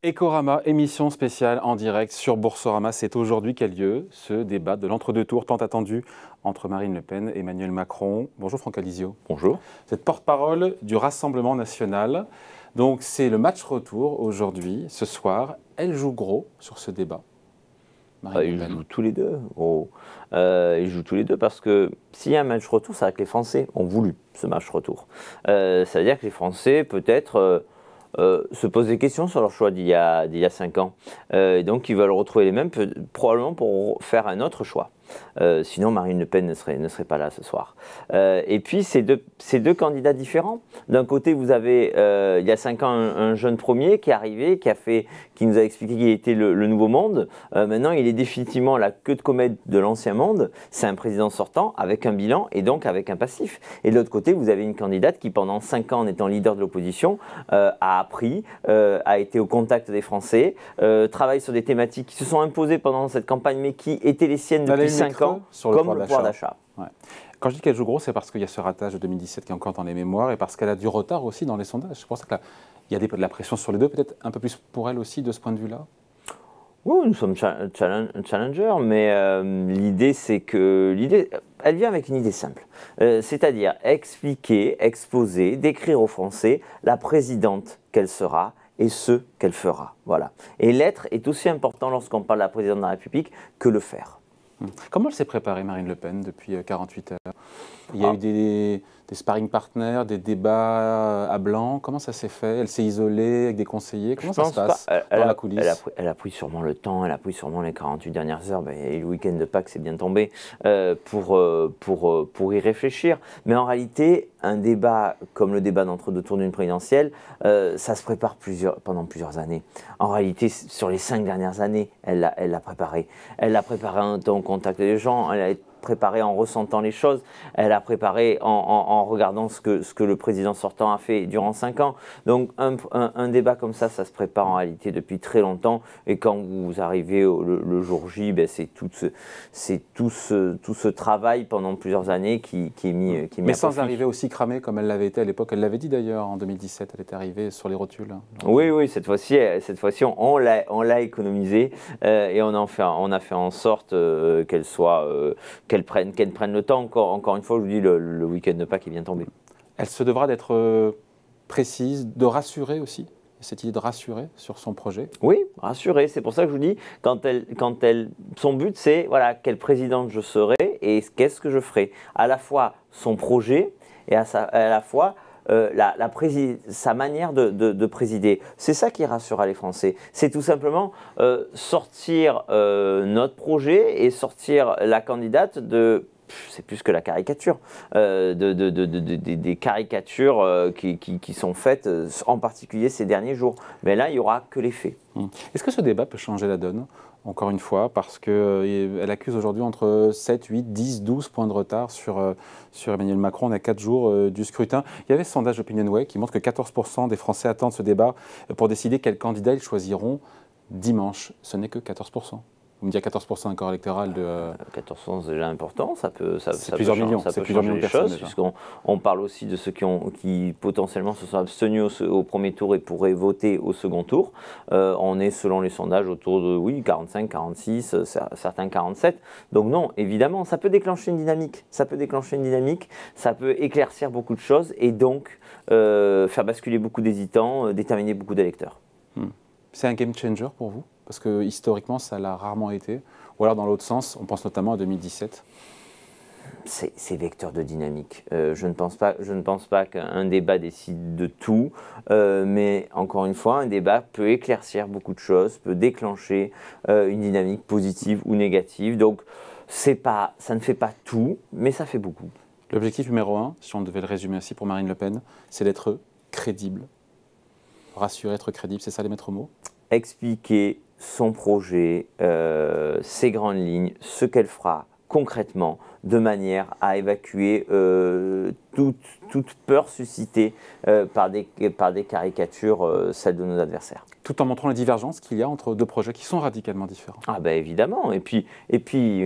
Ecorama, émission spéciale en direct sur Boursorama. C'est aujourd'hui qu'a lieu ce débat de l'entre-deux tours tant attendu entre Marine Le Pen et Emmanuel Macron. Bonjour Franck Alizio. Bonjour. Vous êtes porte-parole du Rassemblement national. Donc c'est le match retour aujourd'hui, ce soir. Elle joue gros sur ce débat. Ils jouent tous les deux. Ils jouent tous les deux parce que s'il y a un match retour, c'est vrai que les Français ont voulu ce match retour. Ça veut dire que les Français peut-être se posent des questions sur leur choix d'il y a 5 ans. Donc ils veulent retrouver les mêmes, probablement pour faire un autre choix. Sinon Marine Le Pen ne serait pas là ce soir. Et puis c'est deux candidats différents. D'un côté vous avez il y a 5 ans un jeune premier qui est arrivé, qui nous a expliqué qu'il était le nouveau monde. Maintenant il est définitivement la queue de comète de l'ancien monde. C'est un président sortant avec un bilan et donc avec un passif. Et de l'autre côté vous avez une candidate qui pendant 5 ans en étant leader de l'opposition a appris, a été au contact des Français, travaille sur des thématiques qui se sont imposées pendant cette campagne mais qui étaient les siennes depuis 5 ans, comme le pouvoir d'achat. Ouais. Quand je dis qu'elle joue gros, c'est parce qu'il y a ce ratage de 2017 qui est encore dans les mémoires et parce qu'elle a du retard aussi dans les sondages. C'est pour ça qu'il y a de la pression sur les deux, peut-être un peu plus pour elle aussi de ce point de vue-là. Oui, nous sommes challengers, mais l'idée, c'est que elle vient avec une idée simple, c'est-à-dire expliquer, exposer, décrire aux Français la présidente qu'elle sera et ce qu'elle fera. Voilà. Et l'être est aussi important lorsqu'on parle de la présidente de la République que le faire. Comment elle s'est préparée, Marine Le Pen, depuis 48 heures? Il y a eu des sparring partners, des débats à blanc. Comment ça s'est fait? Elle s'est isolée avec des conseillers? Comment ça se passe dans la coulisse? Elle a pris sûrement le temps, elle a pris sûrement les 48 dernières heures. Et le week-end de Pâques, c'est bien tombé pour y réfléchir. Mais en réalité, un débat comme le débat d'entre-deux tours d'une présidentielle, ça se prépare pendant plusieurs années. En réalité, sur les 5 dernières années, elle l'a préparé. Elle l'a préparé en étant au contact des gens, elle a préparé en ressentant les choses, elle a préparé en regardant ce que le président sortant a fait durant 5 ans. Donc un débat comme ça se prépare en réalité depuis très longtemps et quand vous arrivez le jour J, c'est tout ce travail pendant plusieurs années qui est mis Mais sans arriver aussi cramée comme elle l'avait été à l'époque, elle l'avait dit d'ailleurs en 2017, elle était arrivée sur les rotules. Oui, cette fois-ci on l'a économisé et on a fait en sorte qu'elle prenne le temps. Encore une fois, je vous dis, le week-end de Pâques, il vient tomber. Elle se devra d'être précise, de rassurer aussi, cette idée de rassurer sur son projet. Oui, rassurer. C'est pour ça que je vous dis, son but, c'est voilà, quelle présidente je serai et qu'est-ce que je ferai. À la fois son projet et à la fois sa manière de présider. C'est ça qui rassurera les Français. C'est tout simplement sortir notre projet et sortir la candidate de... C'est plus que la caricature, des caricatures qui sont faites, en particulier ces derniers jours. Mais là, il n'y aura que les faits. Est-ce que ce débat peut changer la donne, encore une fois, parce qu'elle accuse aujourd'hui entre 7, 8, 10, 12 points de retard sur Emmanuel Macron. On a 4 jours du scrutin. Il y avait ce sondage OpinionWay qui montre que 14% des Français attendent ce débat pour décider quel candidat ils choisiront dimanche. Ce n'est que 14%. Vous me dites 14% un corps électoral de... 14%, c'est déjà important, ça peut plusieurs millions, ça peut changer les choses, puisqu'on parle aussi de ceux qui potentiellement se sont abstenus au premier tour et pourraient voter au second tour. On est, selon les sondages, autour de 45, 46, certains 47. Donc non, évidemment, ça peut déclencher une dynamique. Ça peut éclaircir beaucoup de choses et donc faire basculer beaucoup d'hésitants, déterminer beaucoup d'électeurs. C'est un game changer pour vous? Parce que historiquement, ça l'a rarement été. Ou alors dans l'autre sens, on pense notamment à 2017. C'est vecteur de dynamique. Je ne pense pas qu'un débat décide de tout, mais encore une fois, un débat peut éclaircir beaucoup de choses, peut déclencher une dynamique positive ou négative. Donc, ça ne fait pas tout, mais ça fait beaucoup. L'objectif numéro 1, si on devait le résumer ainsi pour Marine Le Pen, c'est d'être crédible. Rassurer, être crédible, c'est ça les maîtres mots? Expliquer son projet, ses grandes lignes, ce qu'elle fera concrètement, de manière à évacuer toute peur suscitée par des caricatures, celles de nos adversaires. Tout en montrant les divergences qu'il y a entre deux projets qui sont radicalement différents. Ah ben évidemment, et puis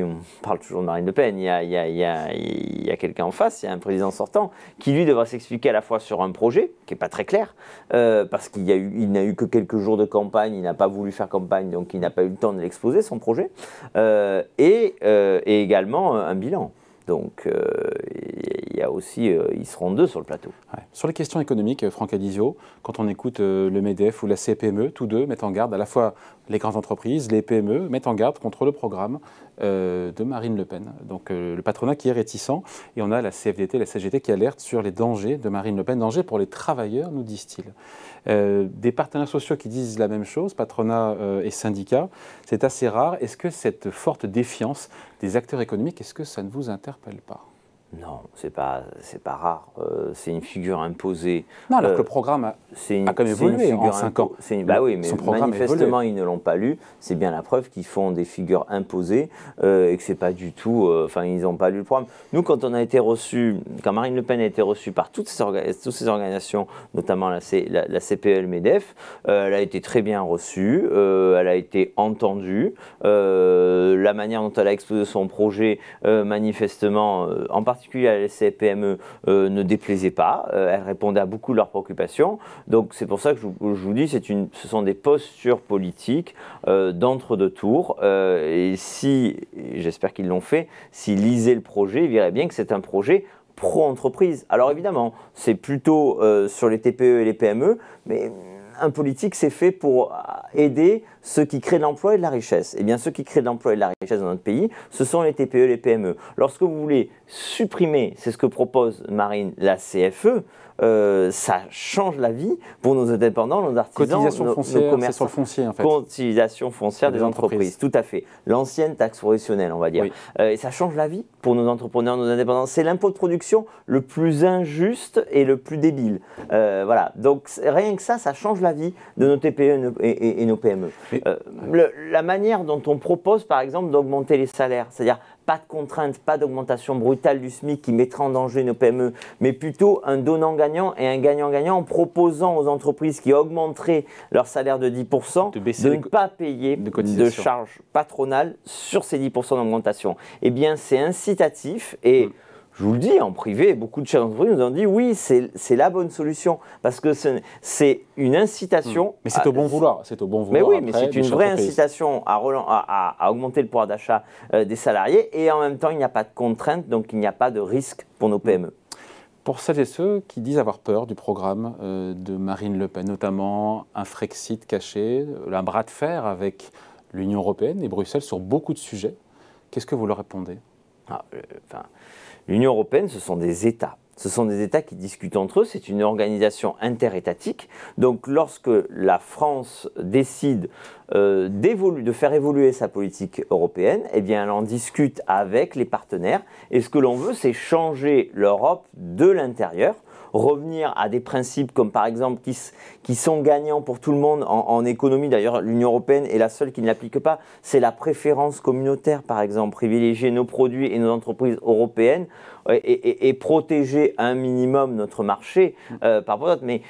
on parle toujours de Marine Le Pen, il y a quelqu'un en face, il y a un président sortant, qui lui devra s'expliquer à la fois sur un projet, qui n'est pas très clair, parce qu'il n'a eu que quelques jours de campagne, il n'a pas voulu faire campagne, donc il n'a pas eu le temps de l'exposer, son projet, et également un bilan. Donc, il y a aussi, ils seront deux sur le plateau. Ouais. Sur les questions économiques, Franck Adizio, quand on écoute le MEDEF ou la CPME, tous deux mettent en garde, à la fois les grandes entreprises, les PME, mettent en garde contre le programme de Marine Le Pen. Donc, le patronat qui est réticent, et on a la CFDT, la CGT qui alerte sur les dangers de Marine Le Pen, dangers pour les travailleurs, nous disent-ils. Des partenaires sociaux qui disent la même chose, patronat et syndicats, c'est assez rare. Est-ce que cette forte défiance des acteurs économiques, est-ce que ça ne vous interpelle pas ? Non, c'est pas rare. C'est une figure imposée. Non, alors que le programme a quand même évolué en 5 ans. Bah oui, mais manifestement, ils ne l'ont pas lu. C'est bien la preuve qu'ils font des figures imposées et que c'est pas du tout. Enfin, ils n'ont pas lu le programme. Nous, quand Marine Le Pen a été reçue par toutes ces organisations, notamment la CPE, le MEDEF, elle a été très bien reçue. Elle a été entendue. La manière dont elle a exposé son projet, manifestement, en particulier à la CPME, ne déplaisait pas. Elle répondait à beaucoup de leurs préoccupations. Donc c'est pour ça que je vous dis, ce sont des postures politiques d'entre-deux tours. Et j'espère qu'ils l'ont fait, s'ils lisaient le projet, ils verraient bien que c'est un projet pro-entreprise. Alors évidemment, c'est plutôt sur les TPE et les PME, mais un politique, c'est fait pour aider ceux qui créent de l'emploi et de la richesse. Eh bien, ceux qui créent de l'emploi et de la richesse dans notre pays, ce sont les TPE et les PME. Lorsque vous voulez supprimer, c'est ce que propose Marine, la CFE, ça change la vie pour nos indépendants, nos artisans, cotisation foncière, nos commerçants. C'est sur le foncier, en fait. Cotisation foncière des entreprises, tout à fait. L'ancienne taxe professionnelle, on va dire. Oui. Et ça change la vie pour nos entrepreneurs, nos indépendants. C'est l'impôt de production le plus injuste et le plus débile. Voilà. Donc, rien que ça change la vie de nos TPE et nos PME. La manière dont on propose, par exemple, d'augmenter les salaires, c'est-à-dire pas de contraintes, pas d'augmentation brutale du SMIC qui mettrait en danger nos PME, mais plutôt un donnant-gagnant et un gagnant-gagnant en proposant aux entreprises qui augmenteraient leur salaire de 10% de ne pas payer de charges patronales sur ces 10% d'augmentation. Eh bien, c'est incitatif et je vous le dis, en privé, beaucoup de chefs d'entreprise nous ont dit oui, c'est la bonne solution parce que c'est une incitation. Mais c'est au bon vouloir. C'est au bon vouloir. Mais oui, mais c'est une vraie incitation à augmenter le pouvoir d'achat des salariés et en même temps, il n'y a pas de contrainte, donc il n'y a pas de risque pour nos PME. Pour celles et ceux qui disent avoir peur du programme de Marine Le Pen, notamment un Frexit caché, un bras de fer avec l'Union européenne et Bruxelles sur beaucoup de sujets, qu'est-ce que vous leur répondez ? L'Union européenne, ce sont des États. Ce sont des États qui discutent entre eux. C'est une organisation interétatique. Donc, lorsque la France décide de faire évoluer sa politique européenne, eh bien, elle en discute avec les partenaires. Et ce que l'on veut, c'est changer l'Europe de l'intérieur. Revenir à des principes comme par exemple qui sont gagnants pour tout le monde en économie. D'ailleurs, l'Union européenne est la seule qui ne l'applique pas. C'est la préférence communautaire, par exemple. Privilégier nos produits et nos entreprises européennes et protéger un minimum notre marché par rapport à d'autres. Mais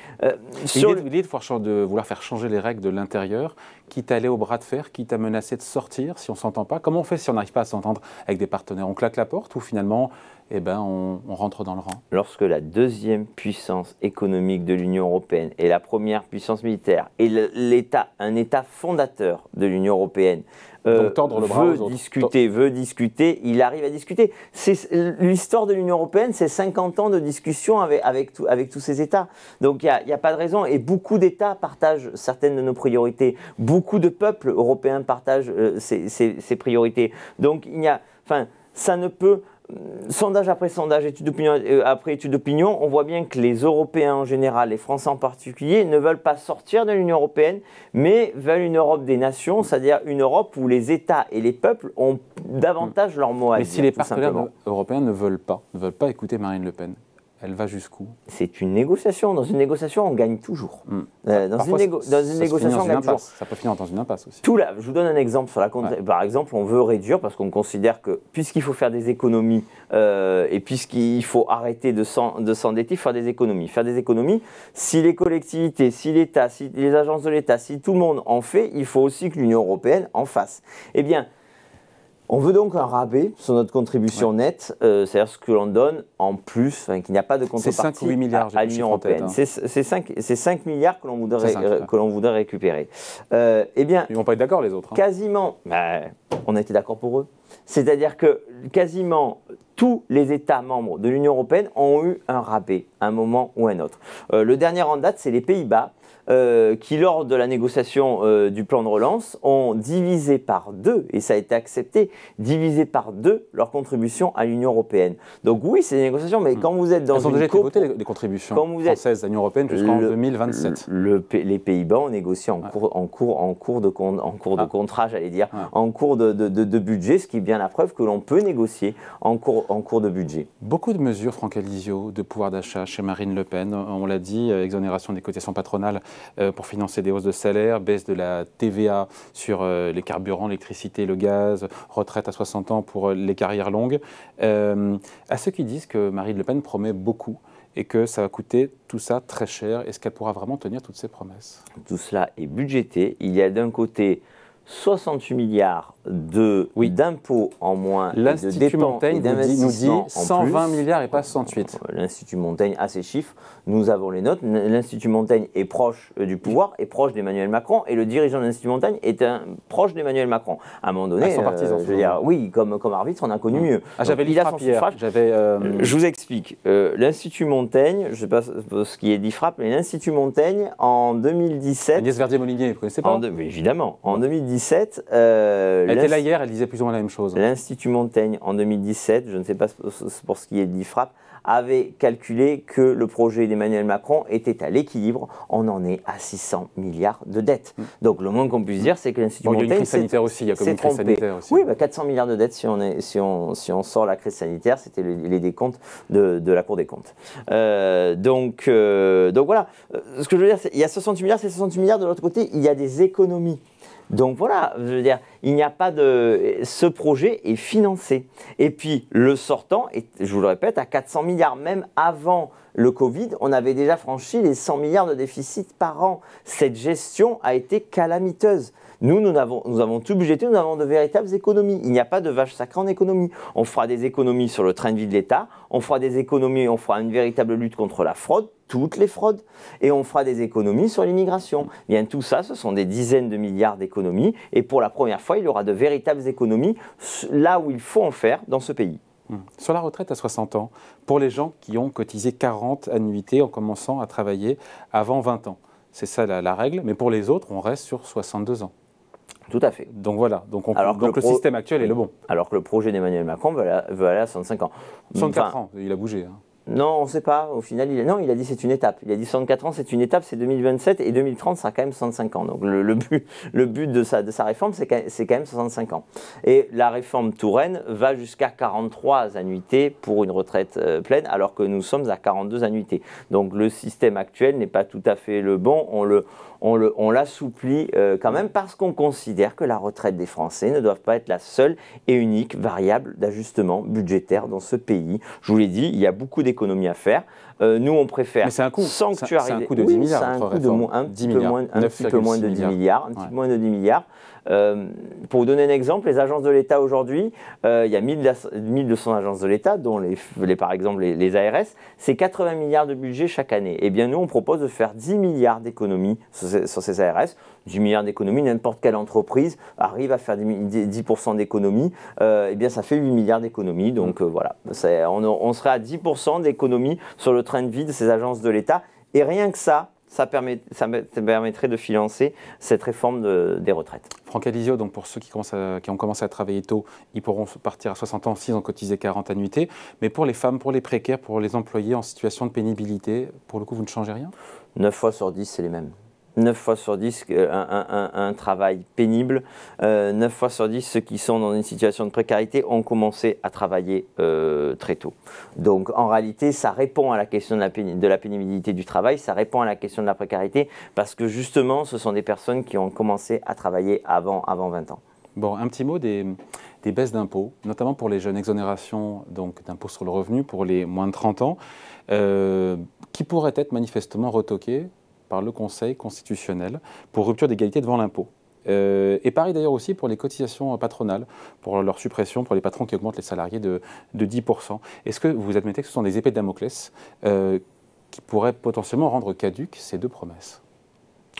l'idée de vouloir faire changer les règles de l'intérieur, quitte à aller au bras de fer, quitte à menacer de sortir si on ne s'entend pas. Comment on fait si on n'arrive pas à s'entendre avec des partenaires ? On claque la porte ou finalement on rentre dans le rang ? Lorsque la deuxième puissance économique de l'Union européenne et la première puissance militaire et un État fondateur de l'Union européenne veut discuter, il arrive à discuter. L'histoire de l'Union européenne, c'est 50 ans de discussion avec tous ces États. Donc il n'y a pas de raison. Et beaucoup d'États partagent certaines de nos priorités. Beaucoup de peuples européens partagent ces priorités. Donc ça ne peut... Sondage après sondage, étude d'opinion après étude d'opinion, on voit bien que les Européens en général, les Français en particulier, ne veulent pas sortir de l'Union européenne, mais veulent une Europe des nations, c'est-à-dire une Europe où les États et les peuples ont davantage leur mot à dire. Mais si les partenaires européens ne veulent pas écouter Marine Le Pen, elle va jusqu'où? C'est une négociation. Dans une négociation, on gagne toujours. Dans une négociation, on gagne toujours. Ça peut finir dans une impasse aussi. Je vous donne un exemple. Par exemple, on veut réduire parce qu'on considère que puisqu'il faut faire des économies et puisqu'il faut arrêter de s'endetter, faire des économies. Faire des économies, si les collectivités, si l'État, si les agences de l'État, si tout le monde en fait, il faut aussi que l'Union européenne en fasse. Eh bien, on veut donc un rabais sur notre contribution nette, c'est-à-dire ce que l'on donne en plus, qu'il n'y a pas de contrepartie c'est 5 ou 8 milliards, à l'Union européenne. C'est 5 milliards que l'on voudrait récupérer. Eh bien, ils ne vont pas être d'accord les autres. Quasiment, on a été d'accord pour eux. C'est-à-dire que quasiment tous les États membres de l'Union européenne ont eu un rabais à un moment ou à un autre. Le dernier en date, c'est les Pays-Bas. Qui, lors de la négociation du plan de relance, ont divisé par 2, et ça a été accepté, divisé par 2 leur contribution à l'Union européenne. Donc oui, c'est des négociations, mais quand vous êtes dans Elles ont déjà été votées, les contributions françaises à l'Union européenne jusqu'en 2027. Les Pays-Bas ont négocié en cours de contrat, j'allais dire, en cours de budget, ce qui est bien la preuve que l'on peut négocier en cours de budget. Beaucoup de mesures, Franck Alizio, de pouvoir d'achat chez Marine Le Pen. On l'a dit, exonération des cotisations patronales pour financer des hausses de salaire, baisse de la TVA sur les carburants, l'électricité, le gaz, retraite à 60 ans pour les carrières longues. À ceux qui disent que Marine Le Pen promet beaucoup et que ça va coûter tout ça très cher, est-ce qu'elle pourra vraiment tenir toutes ces promesses? Tout cela est budgété. Il y a d'un côté 68 milliards d'impôts en moins, de dépenses et d'investissements nous dit 120 milliards et pas 68. L'Institut Montaigne a ces chiffres, nous avons les notes. L'Institut Montaigne est proche du pouvoir, est proche d'Emmanuel Macron, et le dirigeant de l'Institut Montaigne est proche d'Emmanuel Macron. À un moment donné, oui, comme arbitre, on a connu mieux. J'avais l'IFRAP hier. Je vous explique. L'Institut Montaigne, je ne sais pas ce qui est l'IFRAP, mais l'Institut Montaigne, en 2017... Agnès Verdier-Molinier, vous ne connaissez pas? Évidemment. En 2017... Elle était là hier, elle disait plus ou moins la même chose. L'Institut Montaigne, en 2017, je ne sais pas pour ce qui est de l'IFRAP, avait calculé que le projet d'Emmanuel Macron était à l'équilibre. On en est à 600 milliards de dettes. Donc le moins qu'on puisse dire, c'est que l'Institut Montaigne... Il y a une crise sanitaire aussi, il y a comme une crise sanitaire aussi. Oui, 400 milliards de dettes si on sort la crise sanitaire, c'était les décomptes de la Cour des comptes. Donc voilà, ce que je veux dire, c'est il y a 68 milliards, c'est 68 milliards. De l'autre côté, il y a des économies. Donc voilà, je veux dire, il n'y a pas de... Ce projet est financé. Et puis, le sortant est, je vous le répète, à 400 milliards. Même avant le Covid, on avait déjà franchi les 100 milliards de déficit par an. Cette gestion a été calamiteuse. Nous avons tout budgété, nous avons de véritables économies. Il n'y a pas de vache sacrée en économie. On fera des économies sur le train de vie de l'État, on fera des économies, on fera une véritable lutte contre la fraude, toutes les fraudes, et on fera des économies sur l'immigration. Bien, tout ça, ce sont des dizaines de milliards d'économies, et pour la première fois, il y aura de véritables économies là où il faut en faire dans ce pays. Sur la retraite à 60 ans, pour les gens qui ont cotisé 40 annuités en commençant à travailler avant 20 ans, c'est ça la règle, mais pour les autres, on reste sur 62 ans. Tout à fait. Donc voilà, donc le système actuel est le bon. Alors que le projet d'Emmanuel Macron veut aller à 65 ans. 64 ans, il a bougé. Non, on ne sait pas. Au final, il a dit c'est une étape. Il a dit 64 ans, c'est une étape, c'est 2027 et 2030, ça sera quand même 65 ans. Donc le but de sa réforme, c'est quand même 65 ans. Et la réforme Touraine va jusqu'à 43 annuités pour une retraite pleine, alors que nous sommes à 42 annuités. Donc le système actuel n'est pas tout à fait le bon. On l'assouplit quand même parce qu'on considère que la retraite des Français ne doit pas être la seule et unique variable d'ajustement budgétaire dans ce pays. Je vous l'ai dit, il y a beaucoup d'économies à faire. Nous, on préfère sanctuariser. C'est un coût de 10 milliards. C'est un coût de un petit peu moins de 10 milliards. Moins de 10 milliards. Pour vous donner un exemple, les agences de l'État aujourd'hui, il y a 1200 agences de l'État, dont par exemple les ARS, c'est 80 milliards de budget chaque année. Eh bien, nous, on propose de faire 10 milliards d'économies sur ces ARS. 10 milliards d'économies, n'importe quelle entreprise arrive à faire 10% d'économies, eh bien, ça fait 8 milliards d'économies. Donc voilà, on serait à 10% d'économies sur le train de vie de ces agences de l'État. Et rien que ça permettrait de financer cette réforme des retraites. Franck Alizio, donc pour ceux qui ont commencé à travailler tôt, ils pourront partir à 60 ans s'ils ont cotisé 40 annuités. Mais pour les femmes, pour les précaires, pour les employés en situation de pénibilité, pour le coup, vous ne changez rien? 9 fois sur 10, c'est les mêmes. 9 fois sur 10 un travail pénible. 9 fois sur 10 ceux qui sont dans une situation de précarité ont commencé à travailler très tôt. Donc en réalité, ça répond à la question de la pénibilité du travail, ça répond à la question de la précarité, parce que justement, ce sont des personnes qui ont commencé à travailler avant 20 ans. Bon, un petit mot des baisses d'impôts, notamment pour les jeunes, exonérations d'impôts sur le revenu pour les moins de 30 ans, qui pourraient être manifestement retoquées par le Conseil constitutionnel pour rupture d'égalité devant l'impôt. Et pareil d'ailleurs aussi pour les cotisations patronales, pour leur suppression, pour les patrons qui augmentent les salariés de 10%. Est-ce que vous admettez que ce sont des épées de Damoclès qui pourraient potentiellement rendre caduques ces deux promesses ?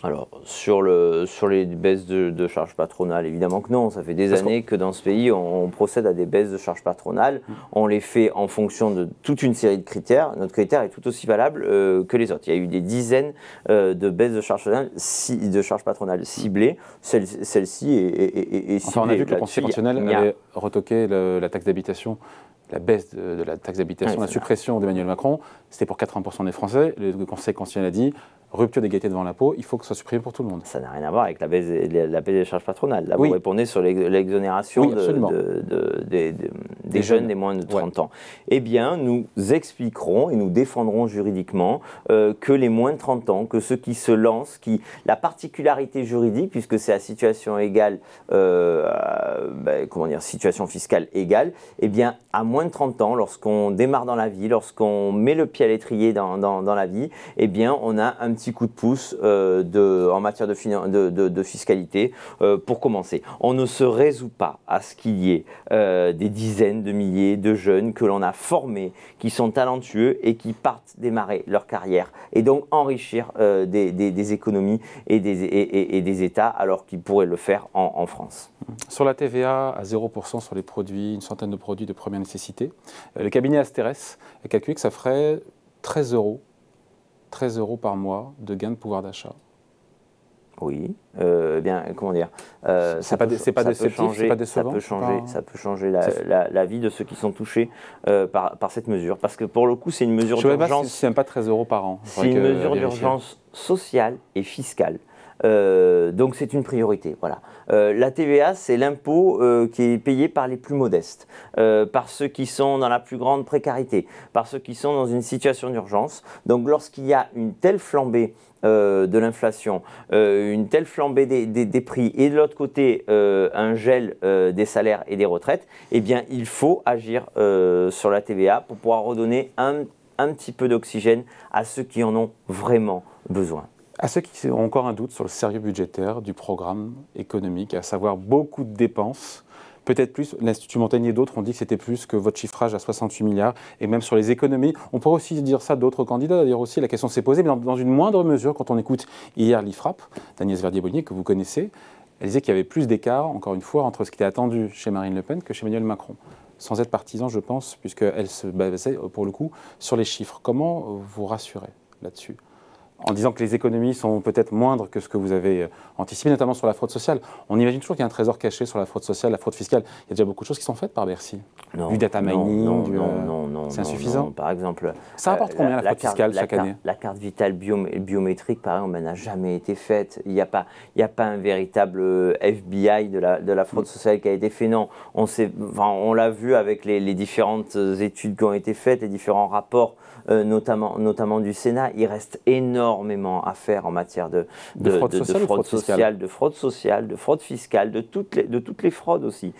Alors, sur les baisses de charges patronales, évidemment que non. Ça fait des années que dans ce pays, on procède à des baisses de charges patronales. On les fait en fonction de toute une série de critères. Notre critère est tout aussi valable que les autres. Il y a eu des dizaines de baisses de charges patronales ciblées. Celle-ci est ciblée. Enfin, on a vu que le Conseil constitutionnel avait retoqué la taxe d'habitation, la baisse de la taxe d'habitation, la suppression d'Emmanuel Macron. C'était pour 80% des Français. Le Conseil constitutionnel a dit rupture d'égalité devant l'impôt, il faut que ce soit supprimé pour tout le monde. Ça n'a rien à voir avec la baisse des charges patronales. Là, vous répondez sur l'exonération des jeunes des moins de 30 ans. Eh bien, nous expliquerons et nous défendrons juridiquement que les moins de 30 ans, que ceux qui se lancent, la particularité juridique, puisque c'est à situation égale, situation fiscale égale, eh bien, à moins de 30 ans, lorsqu'on démarre dans la vie, lorsqu'on met le pied à l'étrier dans la vie, eh bien, on a un petit coup de pouce en matière de fiscalité pour commencer. On ne se résout pas à ce qu'il y ait des dizaines de milliers de jeunes que l'on a formés, qui sont talentueux et qui partent démarrer leur carrière et donc enrichir des économies et des États alors qu'ils pourraient le faire en France. Sur la TVA à 0% sur les produits, une centaine de produits de première nécessité, le cabinet Asterès a calculé que ça ferait 13 euros par mois de gain de pouvoir d'achat. Oui, bien, comment dire, c'est pas décevant, c'est pas décevant. Ça peut changer la vie de ceux qui sont touchés par cette mesure, parce que pour le coup, c'est une mesure d'urgence. C'est même pas 13 euros par an. C'est une mesure d'urgence sociale et fiscale. Donc c'est une priorité. Voilà. La TVA, c'est l'impôt qui est payé par les plus modestes, par ceux qui sont dans la plus grande précarité, par ceux qui sont dans une situation d'urgence. Donc lorsqu'il y a une telle flambée de l'inflation, une telle flambée des prix et de l'autre côté un gel des salaires et des retraites, eh bien il faut agir sur la TVA pour pouvoir redonner un petit peu d'oxygène à ceux qui en ont vraiment besoin. À ceux qui ont encore un doute sur le sérieux budgétaire du programme économique, à savoir beaucoup de dépenses, peut-être plus, l'Institut Montagnier et d'autres ont dit que c'était plus que votre chiffrage à 68 milliards, et même sur les économies. On pourrait aussi dire ça d'autres candidats, d'ailleurs aussi, la question s'est posée, mais dans une moindre mesure, quand on écoute hier l'IFRAP, d'Agnès Verdier-Bonnier, que vous connaissez, elle disait qu'il y avait plus d'écart, encore une fois, entre ce qui était attendu chez Marine Le Pen que chez Emmanuel Macron. Sans être partisan, je pense, puisqu'elle se basait, pour le coup, sur les chiffres. Comment vous rassurez là-dessus ? En disant que les économies sont peut-être moindres que ce que vous avez anticipé, notamment sur la fraude sociale. On imagine toujours qu'il y a un trésor caché sur la fraude sociale, la fraude fiscale. Il y a déjà beaucoup de choses qui sont faites par Bercy. Non, du data mining, non, c'est insuffisant. Non, par exemple, ça rapporte combien la fraude fiscale chaque année ? La carte vitale biométrique, par exemple, n'a jamais été faite. Il n'y a pas un véritable FBI de la fraude sociale qui a été fait. Non, on l'a vu avec les différentes études qui ont été faites, les différents rapports, notamment du Sénat. Il reste énormément à faire en matière de fraude sociale, de fraude fiscale, de toutes les fraudes aussi.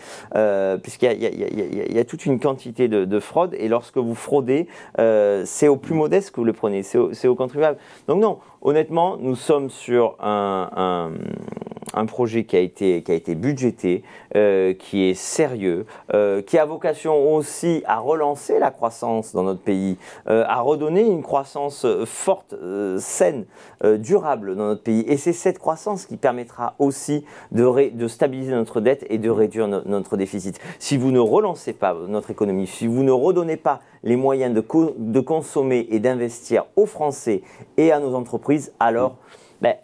Puisqu'il y a toute une quantité de fraudes, et lorsque vous fraudez, c'est aux plus modestes que vous le prenez, c'est aux contribuables. Donc non, honnêtement, nous sommes sur un projet qui a été budgété, qui est sérieux, qui a vocation aussi à relancer la croissance dans notre pays, à redonner une croissance forte, saine, durable dans notre pays. Et c'est cette croissance qui permettra aussi de stabiliser notre dette et de réduire notre déficit. Si vous ne relancez pas notre économie, si vous ne redonnez pas les moyens de consommer et d'investir aux Français et à nos entreprises, alors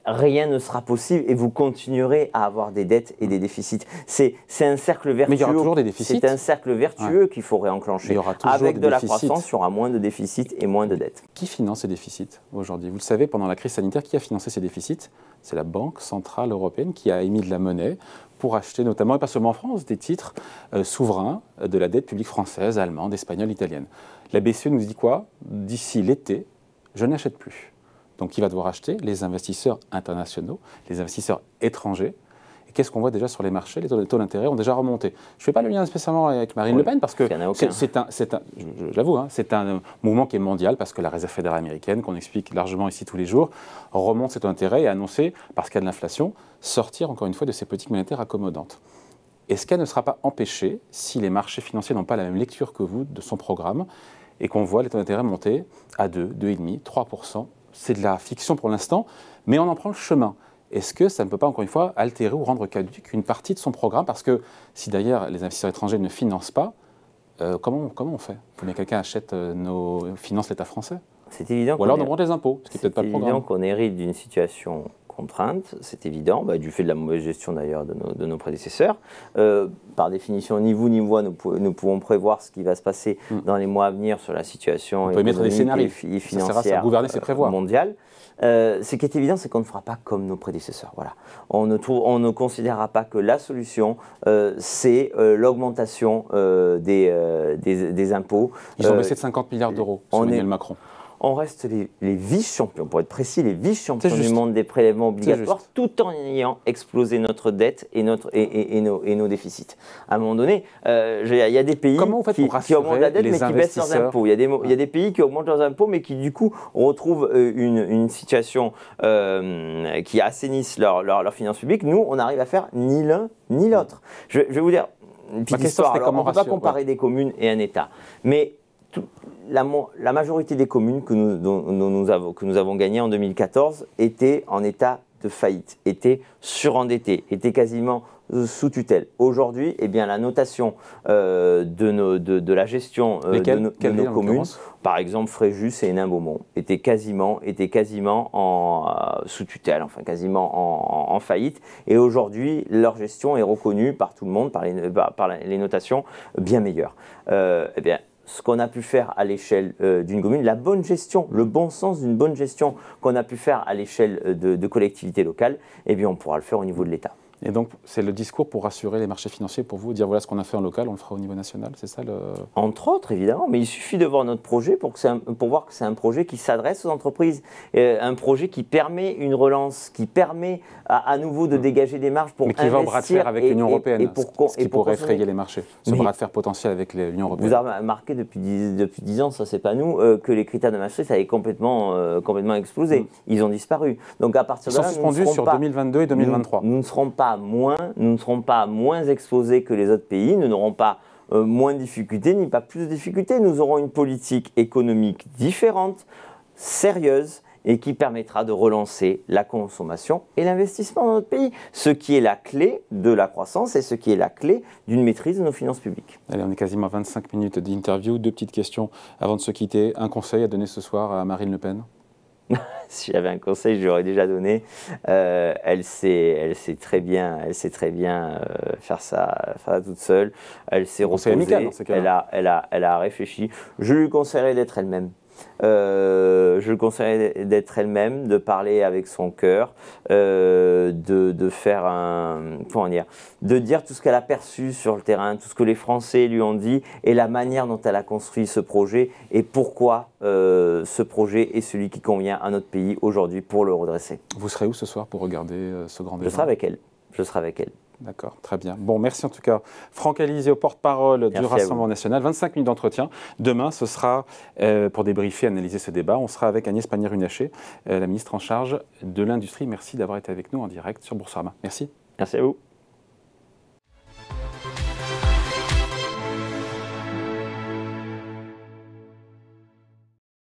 rien ne sera possible et vous continuerez à avoir des dettes et des déficits. C'est un cercle vertueux. Mais il y aura toujours des déficits. C'est un cercle vertueux qu'il faut réenclencher. Il y aura toujours avec des de la déficits. croissance, il y aura moins de déficits et moins de dettes. Qui finance ces déficits aujourd'hui? Vous le savez, pendant la crise sanitaire, qui a financé ces déficits? C'est la Banque centrale européenne qui a émis de la monnaie pour acheter notamment, et pas seulement en France, des titres souverains de la dette publique française, allemande, espagnole, italienne. La BCE nous dit quoi? D'ici l'été, je n'achète plus. Donc qui va devoir acheter? Les investisseurs internationaux, les investisseurs étrangers. Et qu'est-ce qu'on voit déjà sur les marchés? Les taux d'intérêt ont déjà remonté. Je ne fais pas le lien spécialement avec Marine Le Pen parce que j'avoue, c'est un mouvement qui est mondial parce que la Réserve fédérale américaine, qu'on explique largement ici tous les jours, remonte ses taux d'intérêt et a annoncé, parce qu'il y a de l'inflation, sortir encore une fois de ces politiques monétaires accommodantes. Est-ce qu'elle ne sera pas empêchée si les marchés financiers n'ont pas la même lecture que vous de son programme et qu'on voit les taux d'intérêt monter à 2, 2,5%, 3%? C'est de la fiction pour l'instant, mais on en prend le chemin. Est-ce que ça ne peut pas, encore une fois, altérer ou rendre caduque une partie de son programme? Parce que si d'ailleurs les investisseurs étrangers ne financent pas, comment on fait? Il faut bien que quelqu'un achète finance l'État français. C'est évident. Ou alors on augmente les impôts, ce qui n'est peut-être pas le programme. C'est évident qu'on hérite d'une situation contrainte, c'est évident, du fait de la mauvaise gestion d'ailleurs de nos prédécesseurs. Par définition, ni vous ni moi, nous pouvons prévoir ce qui va se passer dans les mois à venir sur la situation économique et financière mondiale. Ce qui est évident, c'est qu'on ne fera pas comme nos prédécesseurs. Voilà. On ne considérera pas que la solution, c'est l'augmentation des impôts. Ils ont baissé de 50 milliards d'euros sur Emmanuel Macron. On reste les vice-champions, pour être précis, les vice-champions du monde des prélèvements obligatoires, tout en ayant explosé notre dette et nos déficits. À un moment donné, il y a des pays qui augmentent la dette mais qui baissent leurs impôts. Il y a des pays qui augmentent leurs impôts mais qui du coup retrouvent une situation qui assainissent leurs finances publiques. Nous, on n'arrive à faire ni l'un ni l'autre. Je vais vous dire une petite histoire. Alors, on ne peut pas comparer des communes et un État, mais la majorité des communes que nous avons gagnées en 2014 étaient en état de faillite, étaient surendettées, étaient quasiment sous tutelle. Aujourd'hui, la notation de la gestion de nos communes, par exemple Fréjus et Hénin-Beaumont, était quasiment sous tutelle, enfin quasiment en faillite. Et aujourd'hui, leur gestion est reconnue par tout le monde, par les notations bien meilleures. Ce qu'on a pu faire à l'échelle d'une commune, la bonne gestion, le bon sens d'une bonne gestion qu'on a pu faire à l'échelle de collectivités locales, on pourra le faire au niveau de l'État. Et donc, c'est le discours pour rassurer les marchés financiers, pour vous dire voilà ce qu'on a fait en local, on le fera au niveau national, c'est ça le... Entre autres, évidemment, mais il suffit de voir notre projet pour voir que c'est un projet qui s'adresse aux entreprises, un projet qui permet une relance, qui permet à nouveau de dégager des marges pour investir. Mais qui va au bras de fer avec l'Union européenne, ce qui pourrait effrayer les marchés, ce bras de fer potentiel avec l'Union européenne. Vous avez remarqué depuis 10 ans, ça c'est pas nous, que les critères de Maastricht avaient complètement explosé. Ils ont disparu. Donc à partir de là, ils sont suspendus sur 2022 et 2023. Nous ne serons pas moins exposés que les autres pays, nous n'aurons pas moins de difficultés, ni pas plus de difficultés. Nous aurons une politique économique différente, sérieuse, et qui permettra de relancer la consommation et l'investissement dans notre pays. Ce qui est la clé de la croissance et ce qui est la clé d'une maîtrise de nos finances publiques. Allez, on est quasiment à 25 minutes d'interview. 2 petites questions avant de se quitter. Un conseil à donner ce soir à Marine Le Pen? Si j'avais un conseil, je l'aurais déjà donné. Elle sait très bien faire ça toute seule. Elle s'est reposée. Amical, dans ces cas-là. Elle a réfléchi. Je lui conseillerais d'être elle-même. Je lui conseillerais d'être elle-même, de parler avec son cœur, de faire de dire tout ce qu'elle a perçu sur le terrain, tout ce que les Français lui ont dit et la manière dont elle a construit ce projet et pourquoi ce projet est celui qui convient à notre pays aujourd'hui pour le redresser. Vous serez où ce soir pour regarder ce grand débat? Je serai avec elle. D'accord, très bien. Bon, merci en tout cas. Franck Alizio, porte-parole du Rassemblement national. 25 minutes d'entretien. Demain, ce sera pour débriefer, analyser ce débat. On sera avec Agnès Pannier-Runacher, la ministre en charge de l'Industrie. Merci d'avoir été avec nous en direct sur Boursorama. Merci. Merci à vous.